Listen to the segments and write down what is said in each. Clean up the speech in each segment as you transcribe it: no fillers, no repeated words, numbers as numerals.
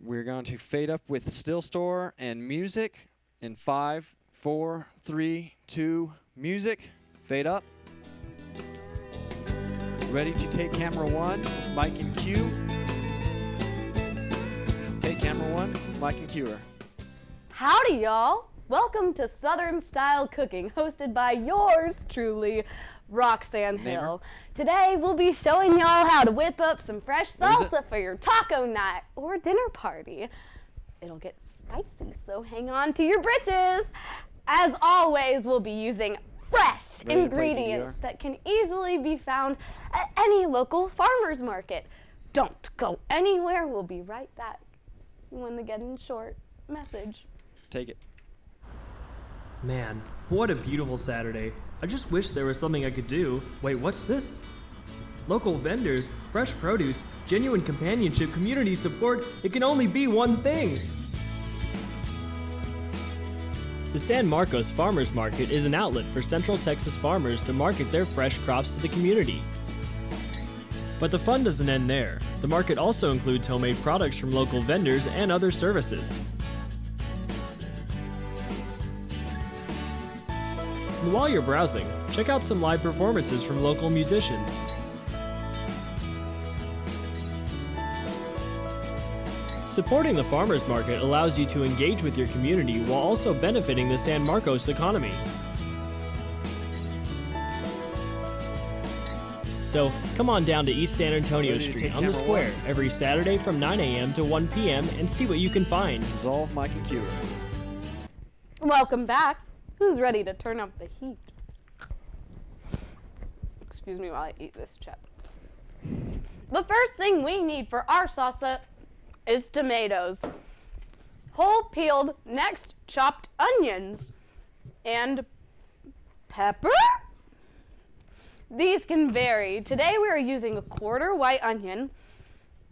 We're going to fade up with Still Store and music in 5, 4, 3, 2, music. Fade up. Ready to take camera 1, mic and cue. Take camera 1, mic and cue her. Howdy, y'all. Welcome to Southern Style Cooking, hosted by yours truly, Roxanne Hill. Today, we'll be showing y'all how to whip up some fresh salsa for your taco night or dinner party. It'll get spicy, so hang on to your britches. As always, we'll be using fresh ingredients that can easily be found at any local farmer's market. Don't go anywhere. We'll be right back when the getting short message. Take it. Man, what a beautiful Saturday. I just wish there was something I could do. Wait, what's this? Local vendors, fresh produce, genuine companionship, community support. It can only be one thing. The San Marcos Farmers Market is an outlet for Central Texas farmers to market their fresh crops to the community. But the fun doesn't end there. The market also includes homemade products from local vendors and other services. And while you're browsing, check out some live performances from local musicians. Supporting the farmers market allows you to engage with your community while also benefiting the San Marcos economy. So, come on down to East San Antonio Street on the square every Saturday from 9 a.m. to 1 p.m. and see what you can find. Dissolve mic and cue her. Welcome back. Who's ready to turn up the heat? Excuse me while I eat this chip. The first thing we need for our salsa is tomatoes. Whole peeled, next chopped onions, and pepper? These can vary. Today we are using a quarter white onion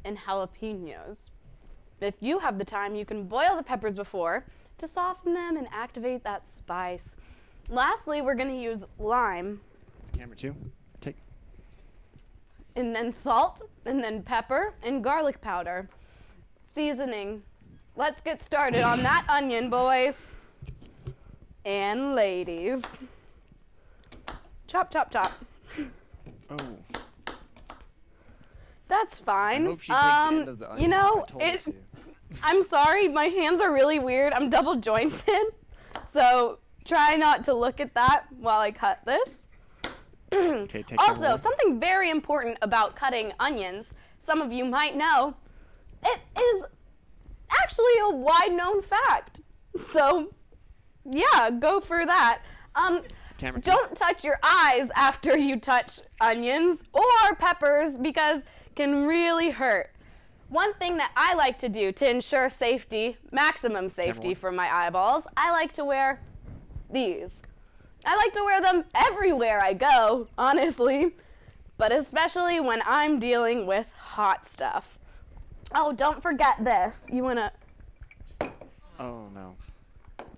and jalapenos. If you have the time, you can boil the peppers before to soften them and activate that spice. Lastly, we're gonna use lime. Camera 2, take. And then salt, and then pepper, and garlic powder. Seasoning. Let's get started on that onion, boys and ladies. Chop, chop, chop. Oh. That's fine. I hope she takes the end of the onion. You know, I'm sorry, my hands are really weird. I'm double jointed, so try not to look at that while I cut this. Okay, take Also, something very important about cutting onions, some of you might know, it is actually a wide-known fact. So, yeah, go for that. Don't touch your eyes after you touch onions or peppers because it can really hurt. One thing that I like to do to ensure safety, maximum safety for my eyeballs, I like to wear these. I like to wear them everywhere I go, honestly, but especially when I'm dealing with hot stuff. Oh, don't forget this. You wanna... Oh, no.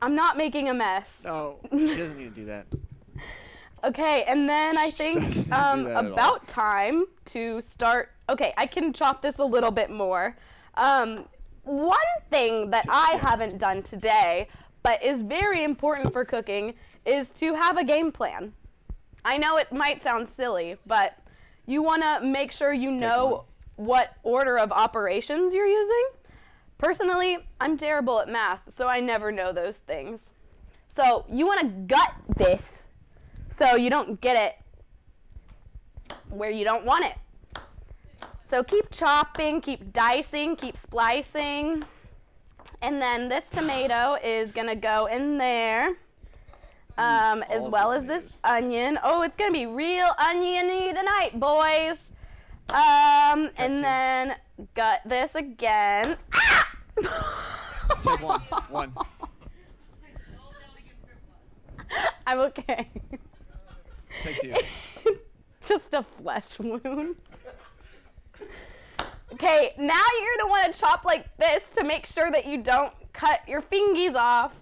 I'm not making a mess. No, she doesn't need to do that. Okay, and then I think about time to start. Okay, I can chop this a little bit more. One thing that I haven't done today, but is very important for cooking, is to have a game plan. I know it might sound silly, but you want to make sure you know what order of operations you're using. Personally, I'm terrible at math, so I never know those things. So you want to gut this so you don't get it where you don't want it. So keep chopping, keep dicing, keep splicing. And then this tomato is going to go in there, as well as this onion. Oh, it's going to be real oniony tonight, boys. And then gut this again. Ah! Take one. I'm okay. Take 2. Just a flesh wound. Okay, now you're gonna want to chop like this to make sure that you don't cut your fingies off.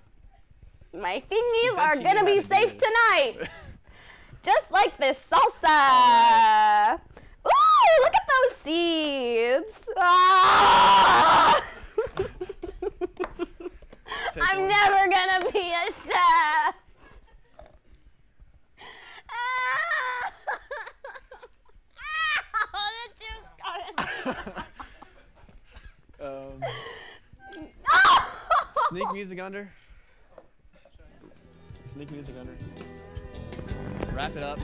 My fingies are gonna be safe tonight. Just like this salsa. Ooh, look at those seeds. Ah! Sneak music under. Sneak music under. Wrap it up.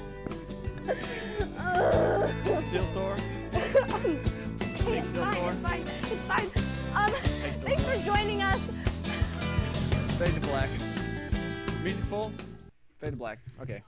Steel store. Big steel store. It's fine. It's fine. Thanks store. for joining us. Fade to black. Music full. Fade to black. Okay.